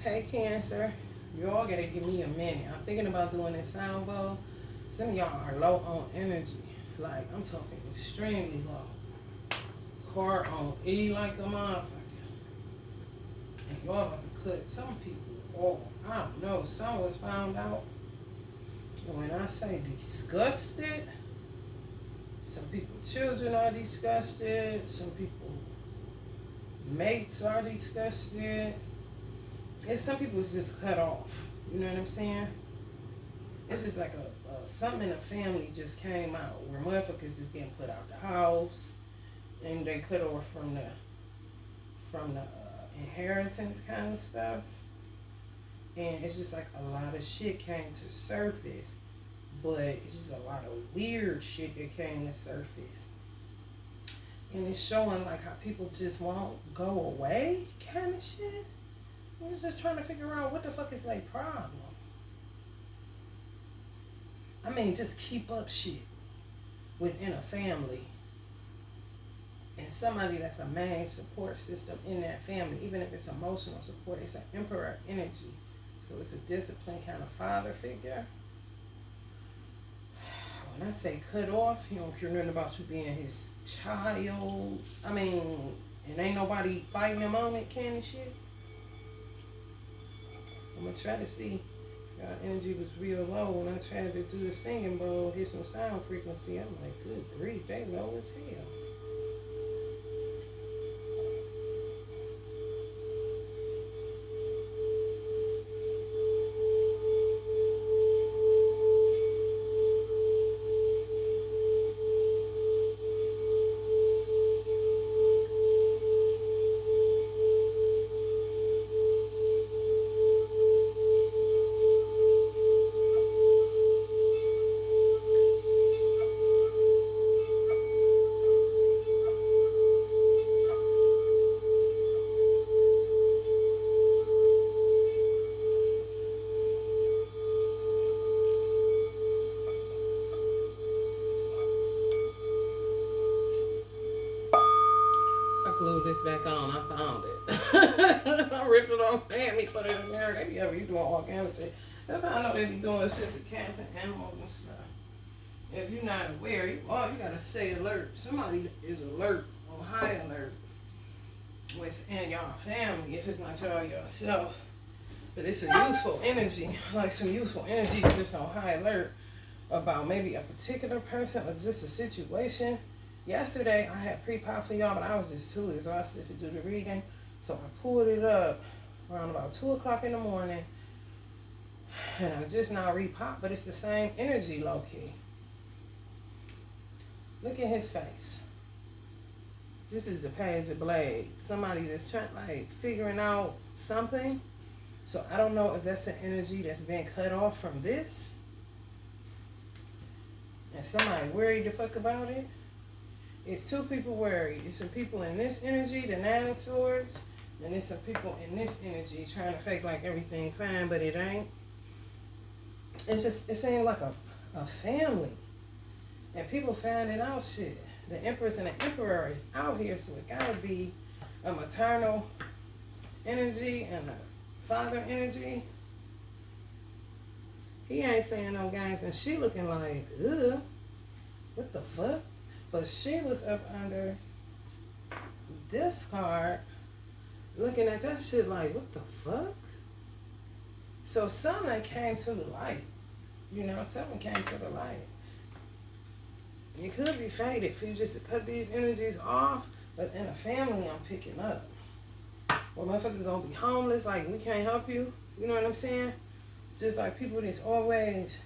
Hey Cancer, y'all gotta give me a minute. I'm thinking about doing this sound bowl. Some of y'all are low on energy. Like, I'm talking extremely low. Car on E like a motherfucker. And y'all about to cut some people off. I don't know. Some was found out. And when I say disgusted, some people, children are disgusted. Some people, mates are disgusted. And some people is just cut off. You know what I'm saying? It's just like a something in the family just came out where motherfuckers is getting put out the house, and they cut off from the inheritance kind of stuff. And it's just like a lot of shit came to surface, but it's just a lot of weird shit that came to surface. And it's showing like how people just won't go away kind of shit. I was just trying to figure out what the fuck is their problem. I mean, just keep up shit within a family. And somebody that's a main support system in that family, even if it's emotional support, it's an emperor energy. So it's a disciplined kind of father figure. When I say cut off, he don't care nothing about you being his child. I mean, and ain't nobody fighting him on it kind of shit. I'm gonna try to see. God, energy was real low when I tried to do the singing bowl, hit some sound frequency. I'm like, good grief, they low as hell. I glued this back on. I found it. I ripped it off, and me put it in there. They be ever you doing organic shit. That's how I know they be doing shit to cats and animals and stuff. If you're not aware, you gotta stay alert. Somebody is alert, on high alert within y'all family. If it's not y'all yourself, but it's a useful energy, like some useful energy just on high alert about maybe a particular person or just a situation. Yesterday, I had pre-pop for y'all, but I was just too exhausted to do the reading. So I pulled it up around about 2 o'clock in the morning. And I just now re-pop, but it's the same energy, low-key. Look at his face. This is the Page of Blades. Somebody that's trying, like, figuring out something. So I don't know if that's an energy that's been cut off from this. And somebody worried the fuck about it. It's two people worried. It's some people in this energy, the Nine of Swords, and there's some people in this energy trying to fake like everything fine, but it ain't. It's just, it seems like a family. And people finding out shit. The Empress and the Emperor is out here, so it gotta be a maternal energy and a father energy. He ain't playing no games, and she looking like, ugh, what the fuck? But she was up under this card looking at that shit like, what the fuck? So something came to the light. You know, something came to the light. You could be fated for you just to cut these energies off, but in a family I'm picking up. Well, motherfucker gonna be homeless, like we can't help you. You know what I'm saying? Just like people that's always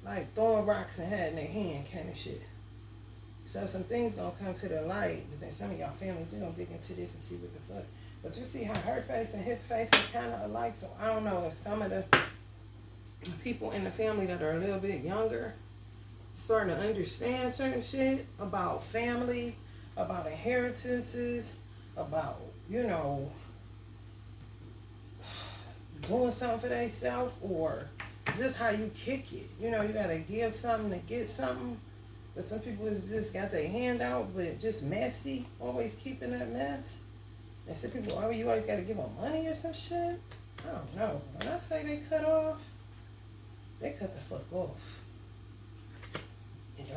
like throwing rocks and had in their hand kind of shit. So some things gonna come to the light within some of y'all families. We gonna dig into this and see what the fuck. But you see how her face and his face is kind of alike. So I don't know if some of the people in the family that are a little bit younger starting to understand certain shit about family, about inheritances, about, you know, doing something for themselves, or just how you kick it. You know, you gotta give something to get something. But some people just got their hand out, but just messy, always keeping that mess. And some people, oh, you always got to give them money or some shit. I don't know. When I say they cut off, they cut the fuck off. And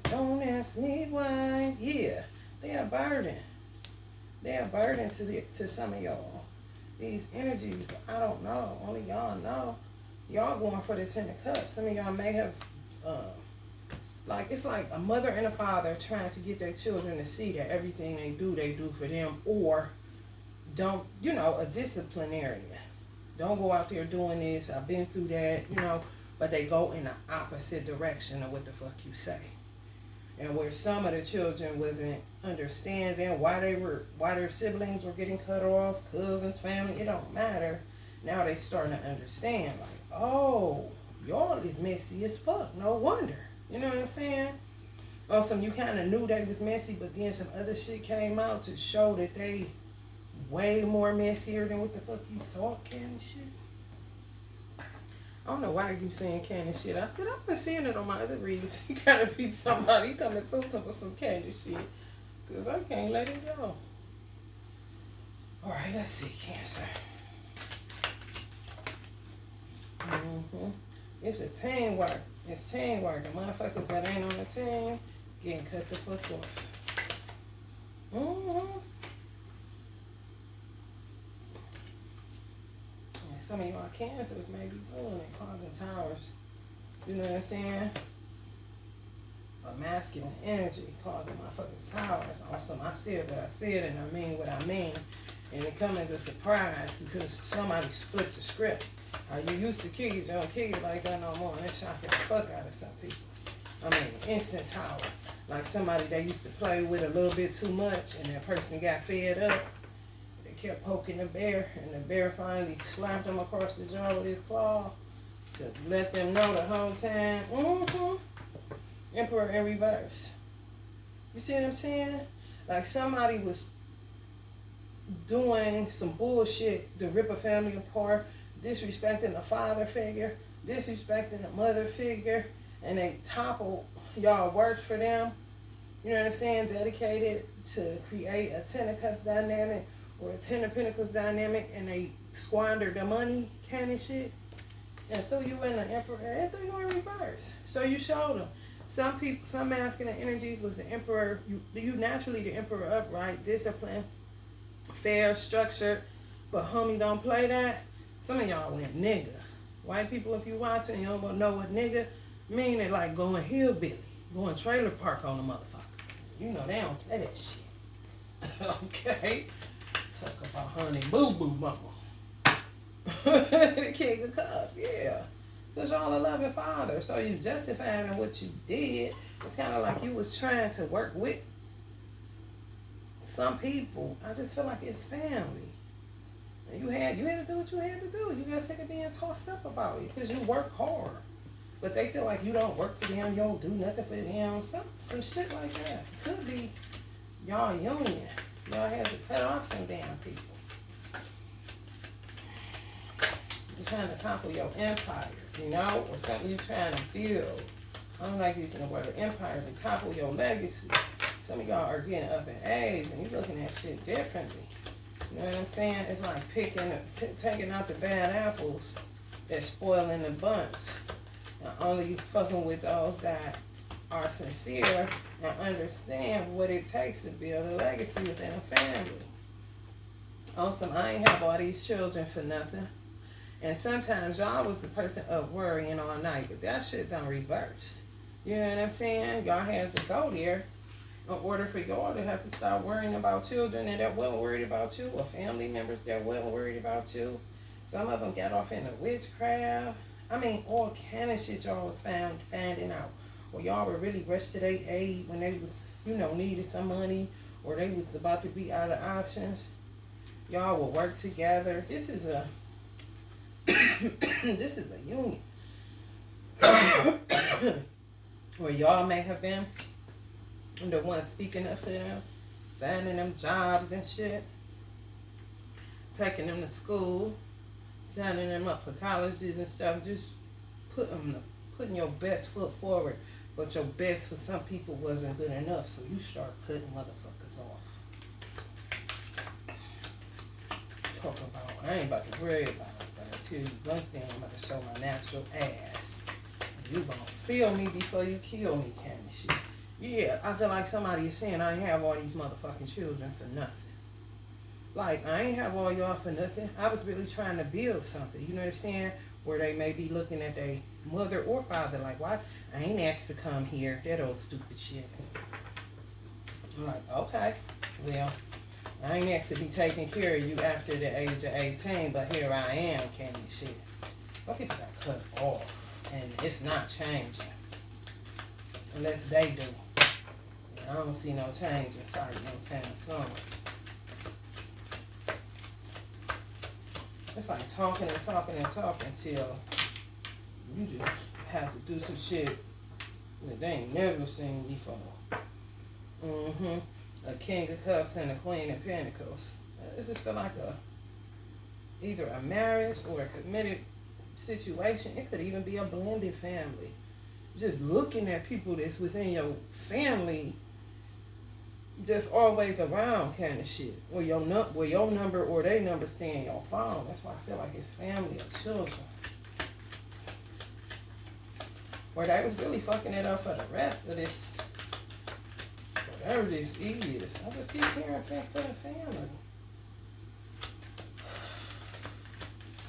don't ask me why. Yeah, they are burden. They are burden to some of y'all. These energies, I don't know. Only y'all know. Y'all going for the 10 of cups. Some of y'all may have, like, it's like a mother and a father trying to get their children to see that everything they do for them, or don't, you know, a disciplinarian. Don't go out there doing this. I've been through that, you know, but they go in the opposite direction of what the fuck you say. And where some of the children wasn't understanding why their siblings were getting cut off, cousins, family, it don't matter. Now they starting to understand, like, oh, y'all is messy as fuck. No wonder. You know what I'm saying? Or some you kind of knew they was messy, but then some other shit came out to show that they way more messier than what the fuck you thought, kind of shit. I don't know why I keep saying kind of shit. I said I've been seeing it on my other reads. You gotta be somebody coming through to some kind of shit, cause I can't let it go. All right, let's see, Cancer. It's a team work. It's teamwork. The motherfuckers that ain't on the team getting cut the fuck off. Some of y'all Cancers may be doing it, causing towers. You know what I'm saying? A masculine energy causing motherfucking towers. Also, I said what I said and I mean what I mean. And it comes as a surprise because somebody split the script. How you used to kick it, you don't kick it like that no more. And that shocking the fuck out of some people. I mean, instant tower. Like somebody they used to play with a little bit too much and that person got fed up. Kept poking the bear, and the bear finally slapped him across the jaw with his claw to let them know the whole time. Emperor in reverse. You see what I'm saying? Like somebody was doing some bullshit to rip a family apart, disrespecting the father figure, disrespecting the mother figure, and they toppled y'all worked for them. You know what I'm saying? Dedicated to create a 10 of Cups dynamic or a 10 of Pentacles dynamic, and they squandered the money kind of shit and threw you in the Emperor and threw you in reverse. So you showed them. Some people, some masculine energies was the Emperor. You naturally the Emperor upright, disciplined, fair, structured, but homie don't play that. Some of y'all went nigga. White people, if you watching, you don't know what nigga mean. They like going hillbilly, going trailer park on the motherfucker. You know they don't play that shit. Okay. Talk about honey boo boo mama. The King of Cups, yeah. Because y'all a loving father. So you justifying what you did. It's kind of like you was trying to work with some people. I just feel like it's family. And you had to do what you had to do. You got sick of being tossed up about it because you work hard. But they feel like you don't work for them. You don't do nothing for them. Some shit like that. Could be y'all union. Y'all had to cut off some damn people. You're trying to topple your empire, you know, or something you're trying to build. I don't like using the word empire, but topple your legacy. Some of y'all are getting up in age and you're looking at shit differently. You know what I'm saying? It's like taking out the bad apples that's spoiling the bunch. And only fucking with those that are sincere and understand what it takes to build a legacy within a family. Awesome. I ain't have all these children for nothing. And sometimes y'all was the person up worrying all night, but that shit done reverse. You know what I'm saying? Y'all had to go there in order for y'all to have to start worrying about children and that wasn't worried about you, or family members that wasn't worried about you. Some of them got off into witchcraft. I mean, all kind of shit y'all was finding out. Or y'all were really rushed to their aid when they was, you know, needed some money, or they was about to be out of options. Y'all will work together. This is a this is a union. Where y'all may have been the one speaking up for them, finding them jobs and shit, taking them to school, signing them up for colleges and stuff, just putting your best foot forward. But your best for some people wasn't good enough, so you start cutting motherfuckers off. talk about. I ain't about to worry about it. But I tell you one thing, I'm about to show my natural ass. You gonna feel me before you kill me, kind of shit. Yeah, I feel like somebody is saying I ain't have all these motherfucking children for nothing. Like, I ain't have all y'all for nothing. I was really trying to build something, you know what I'm saying? Where they may be looking at their mother or father like, why? I ain't asked to come here. That old stupid shit. I'm like, okay, well, I ain't asked to be taking care of you after the age of 18, but here I am, kind of shit. Some people got cut off, and it's not changing. Unless they do. I don't see no change in sight anytime soon. It's like talking and talking and talking till you just have to do some shit that they ain't never seen before. A king of cups and a queen of pentacles. It's just like either a marriage or a committed situation. It could even be a blended family. Just looking at people that's within your family that's always around kind of shit. Or your number or their number stay in your phone. That's why I feel like it's family or children. Or they was really fucking it up for the rest of this, whatever this is. I just keep hearing for the family.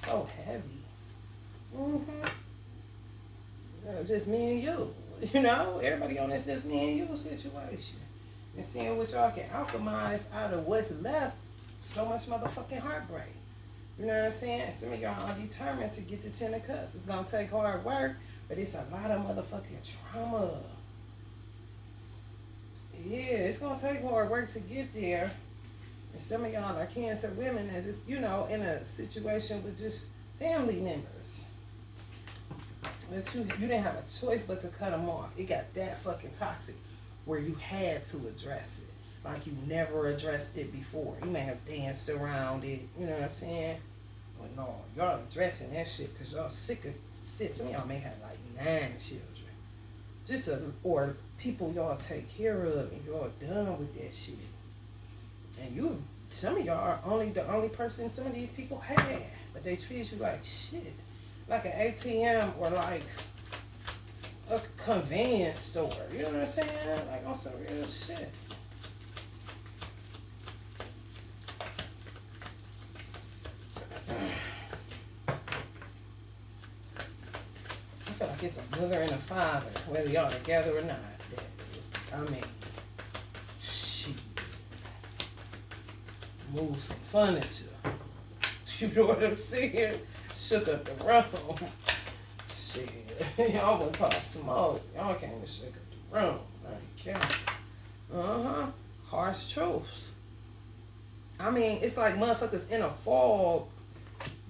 So heavy. Just me and you. You know, everybody on this just me and you situation. And seeing what y'all can alchemize out of what's left. So much motherfucking heartbreak. You know what I'm saying? Some of y'all are determined to get to 10 of Cups. It's going to take hard work, but it's a lot of motherfucking trauma. Yeah, it's going to take hard work to get there. And some of y'all are Cancer women that just, you know, in a situation with just family members. That you didn't have a choice but to cut them off. It got that fucking toxic where you had to address it. Like you never addressed it before. You may have danced around it, you know what I'm saying? But no, y'all addressing that shit because y'all sick of shit. Some of y'all may have like 9 children. Or people y'all take care of and y'all done with that shit. And some of y'all are the only person some of these people had. But they treat you like shit. Like an ATM or like a convenience store. You know what I'm saying? Like on some real shit. I feel like it's a mother and a father, whether y'all together or not. Shit. Move some furniture. You know what I'm saying? Shook up the room. Shit. Y'all gonna pop smoke. Y'all came to shake up the room. I ain't care. Harsh truths. I mean, it's like motherfuckers in a fog.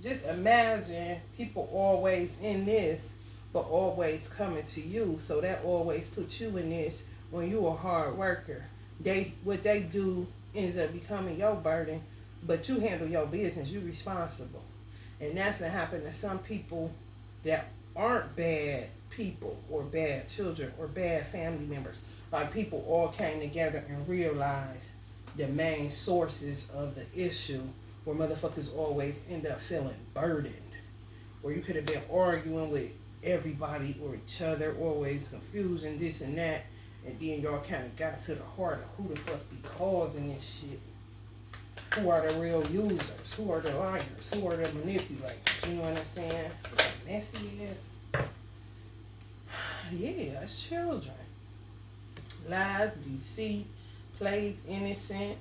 Just imagine people always in this, but always coming to you. So that always puts you in this when you a hard worker. What they do ends up becoming your burden, but you handle your business. You responsible. And that's what happened to some people that aren't bad people or bad children or bad family members. Like people all came together and realized the main sources of the issue where motherfuckers always end up feeling burdened. Or you could have been arguing with everybody or each other, always confusing this and that. And then y'all kind of got to the heart of who the fuck be causing this shit. Who are the real users? Who are the liars? Who are the manipulators? You know what I'm saying? Messy ass. Yeah, it's children. Lies, deceit, plays innocent,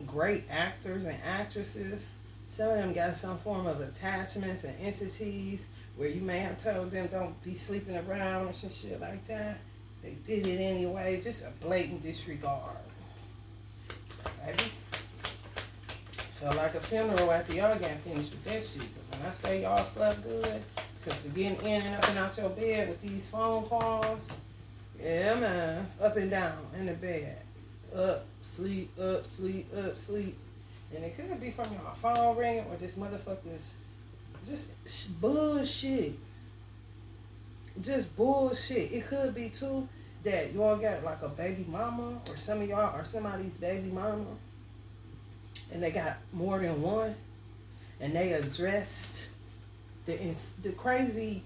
great actors and actresses. Some of them got some form of attachments and entities where you may have told them don't be sleeping around or some shit like that. They did it anyway. Just a blatant disregard. Baby. Felt like a funeral after y'all got finished with that shit. Because when I say y'all slept good, because for getting in and up and out your bed with these phone calls, yeah, man, up and down in the bed. Up, sleep, up, sleep, up, sleep. And it could be from your phone ringing or just motherfuckers. Just bullshit. Just bullshit. It could be, too, that y'all got like a baby mama or some of y'all or somebody's baby mama. And they got more than one. and they addressed the crazy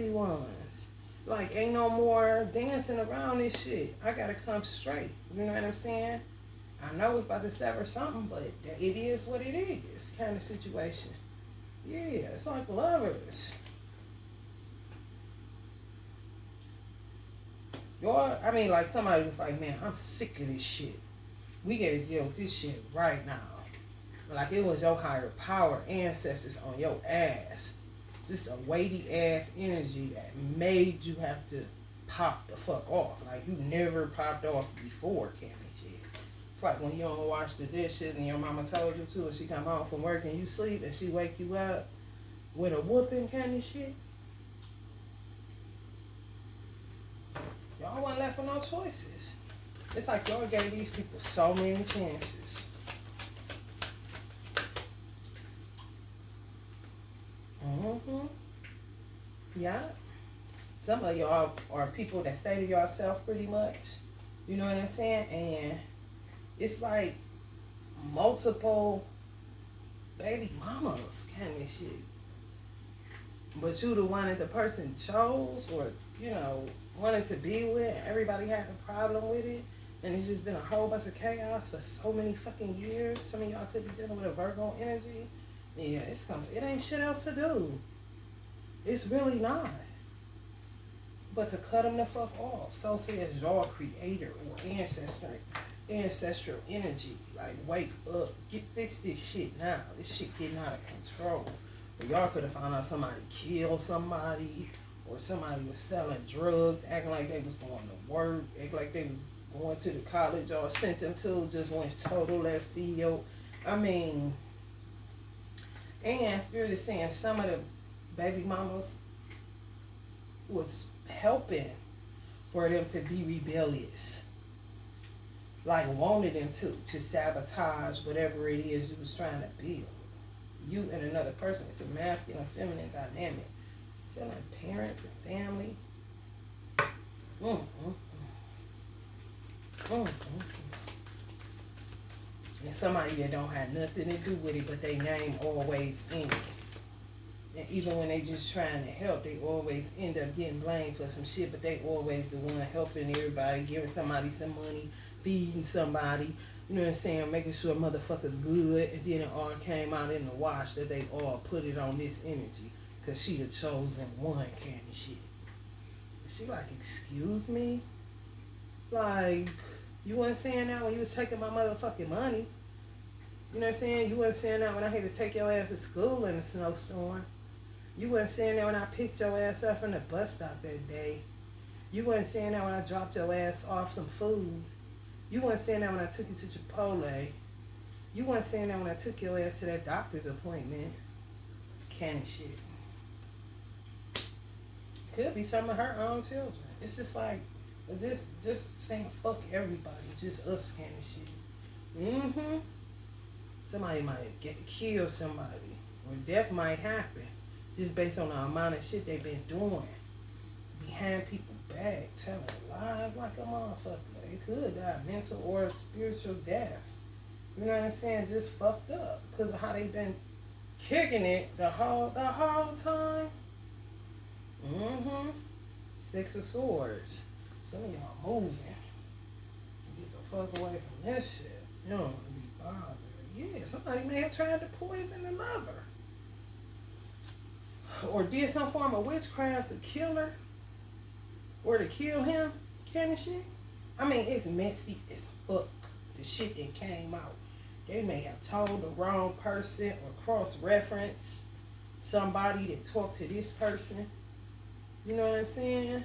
ones. Like, ain't no more dancing around this shit. I gotta come straight. You know what I'm saying? I know it's about to sever something, but it is what it is, kind of situation. Yeah, it's like lovers. Like somebody was like, man, I'm sick of this shit. We gotta deal with this shit right now. Like it was your higher power ancestors on your ass. Just a weighty ass energy that made you have to pop the fuck off. Like you never popped off before, Candy shit. It's like when you don't wash the dishes and your mama told you to, and she come home from work and you sleep and she wake you up with a whooping, Candy shit. Y'all wasn't left with no choices. It's like y'all gave these people so many chances. Mm-hmm. Yeah. Some of y'all are people that stay to yourself pretty much. You know what I'm saying? And it's like multiple baby mamas kind of shit. But you the one that the person chose or, wanted to be with. Everybody had a problem with it. And it's just been a whole bunch of chaos for so many fucking years. Some of y'all could be dealing with a Virgo energy. Yeah, it ain't shit else to do. It's really not. But to cut them the fuck off. So says your creator or ancestral energy. Like, wake up. Fix this shit now. This shit getting out of control. But y'all could have found out somebody killed somebody. Or somebody was selling drugs. Acting like they was going to work. Acting like they was going to the college or sent them to. Just went total left field. And Spirit is saying some of the baby mamas was helping for them to be rebellious. Like wanted them to sabotage whatever it is you was trying to build. You and another person. It's a masculine, feminine dynamic. Feeling parents and family. And somebody that don't have nothing to do with it, but they name always in it. And even when they just trying to help, they always end up getting blamed for some shit, but they always the one helping everybody, giving somebody some money, feeding somebody, you know what I'm saying, making sure motherfuckers good, and then it all came out in the wash that they all put it on this energy, because she the chosen one kind of shit. And she like, excuse me? Like, you wasn't saying that when you was taking my motherfucking money. You know what I'm saying? You wasn't saying that when I had to take your ass to school in a snowstorm. You wasn't saying that when I picked your ass up from the bus stop that day. You wasn't saying that when I dropped your ass off some food. You wasn't saying that when I took you to Chipotle. You wasn't saying that when I took your ass to that doctor's appointment. Kind of shit. Could be some of her own children. It's just like, just saying fuck everybody. It's just us kind of shit. Somebody might kill somebody. Or death might happen. Just based on the amount of shit they've been doing. Behind people's back. Telling lies like a motherfucker. They could die mental or spiritual death. You know what I'm saying? Just fucked up. Because of how they been kicking it the whole time. Six of Swords. Some of y'all moving. Get the fuck away from this shit. You don't want to be bothered. Yeah, somebody may have tried to poison the lover. Or did some form of witchcraft to kill her. Or to kill him. Kind of shit. It's messy as fuck. The shit that came out. They may have told the wrong person or cross-referenced somebody that talked to this person. You know what I'm saying?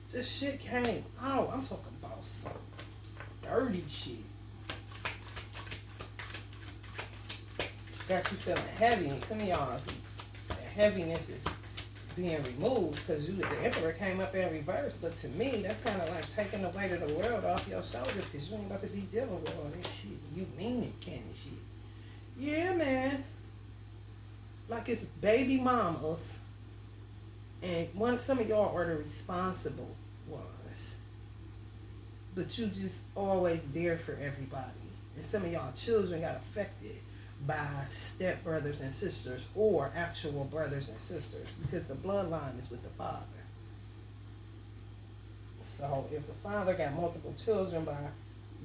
Just shit came out. I'm talking about some dirty shit. Got you feeling heavy. Some of y'all, the heaviness is being removed because the Emperor came up in reverse. But to me, that's kind of like taking the weight of the world off your shoulders because you ain't about to be dealing with all that shit. You mean it kind of shit. Yeah, man. Like it's baby mamas. And some of y'all are the responsible ones. But you just always there for everybody. And some of y'all children got affected by step brothers and sisters or actual brothers and sisters, because the bloodline is with the father. So if the father got multiple children by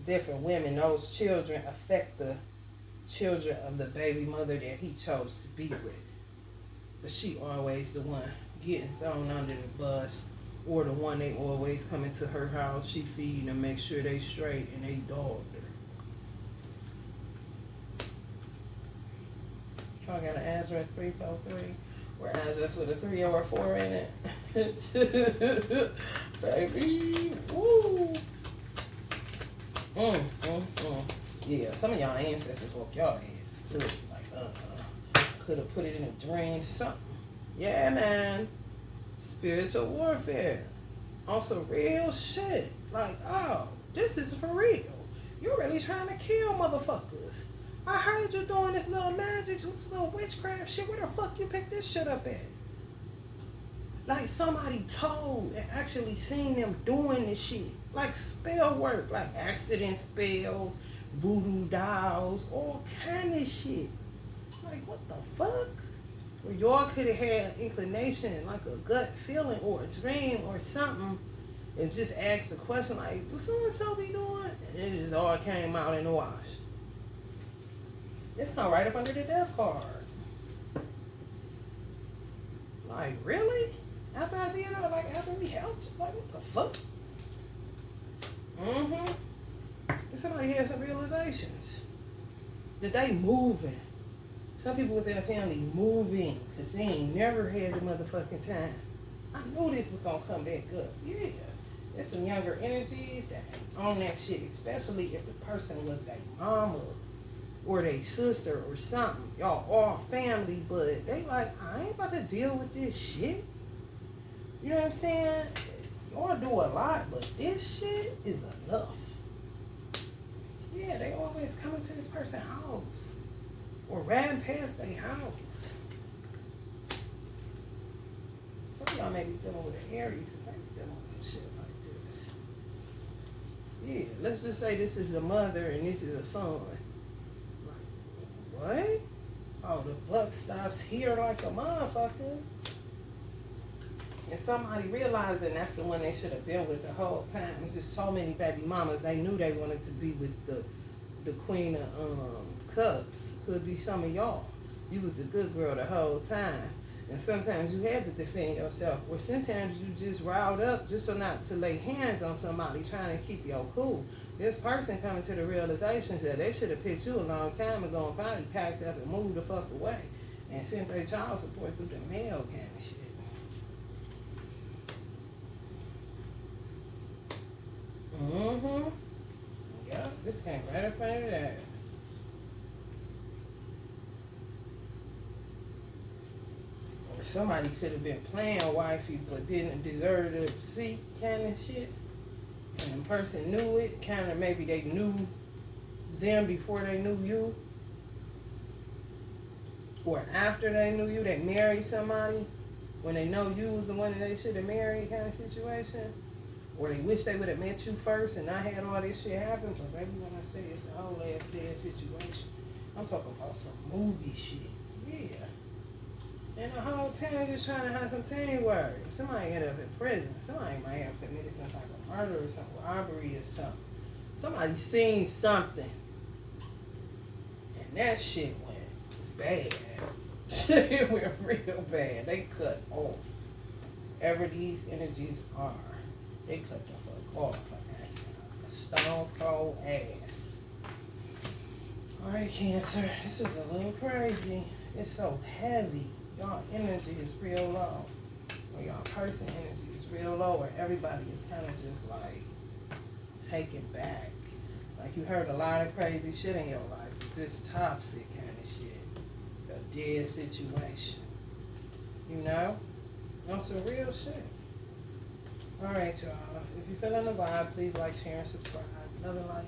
different women, those children affect the children of the baby mother that he chose to be with. But she always the one getting thrown under the bus, or the one they always come into her house, she feeding them, make sure they straight, and they dogged her. Y'all got an address 343, or address with a 3 or a 4 in it. Baby, woo. Yeah, some of y'all ancestors woke y'all ass good. Like, could have put it in a dream, something. Yeah, man. Spiritual warfare. On some real shit. Like, oh, this is for real. You're really trying to kill motherfuckers. I heard you doing this little magic, this little witchcraft shit. Where the fuck you pick this shit up at? Like somebody told and actually seen them doing this shit. Like spell work, like accident spells, voodoo dolls, all kind of shit. Like, what the fuck? Well, y'all could have had inclination, like a gut feeling or a dream or something, and just asked the question, like, do so-and-so be doing? And it just all came out in the wash. It's come right up under the death card. Like, really? After I did it, like, after we helped? Like, what the fuck? Somebody had some realizations. That they moving. Some people within the family moving because they ain't never had the motherfucking time. I knew this was going to come back up. Yeah. There's some younger energies that ain't on that shit, especially if the person was their mama or their sister or something. Y'all all family, but they like, I ain't about to deal with this shit. You know what I'm saying? Y'all do a lot, but this shit is enough. Yeah, they always come into this person's house or riding past their house. Some of y'all may be dealing with an Aries since they dealing with some shit like this. Yeah, let's just say this is a mother and this is a son. Like, what? Oh, the buck stops here like a motherfucker. And somebody realizing that's the one they should have been with the whole time. It's just so many baby mamas. They knew they wanted to be with the Queen of Cups. Could be some of y'all. You was a good girl the whole time. And sometimes you had to defend yourself. Or sometimes you just riled up just so not to lay hands on somebody trying to keep your cool. This person coming to the realization that they should have picked you a long time ago and probably packed up and moved the fuck away. And sent their child support through the mail kind of shit. Yeah, this came right up under that. Or somebody could have been playing wifey but didn't deserve the seat kind of shit. And the person knew it, kind of maybe they knew them before they knew you. Or after they knew you, they married somebody when they know you was the one that they should have married kind of situation. Or they wish they would have met you first and not had all this shit happen. But baby, when I say it's a whole ass dead situation, I'm talking about some movie shit. Yeah. And the whole time just trying to have some teamwork. Somebody end up in prison. Somebody might have committed some type of murder or some robbery or something. Somebody seen something. And that shit went bad. It went real bad. They cut off. Whatever these energies are. They cut the fuck off. A stone cold ass. Alright, Cancer. This is a little crazy. It's so heavy. Y'all energy is real low. Or y'all person energy is real low. Or everybody is kind of just like taken back. Like you heard a lot of crazy shit in your life. Just toxic kind of shit. A dead situation. You know? On some real shit. Alright, y'all. If you're feeling the vibe, please like, share, and subscribe. Love and light.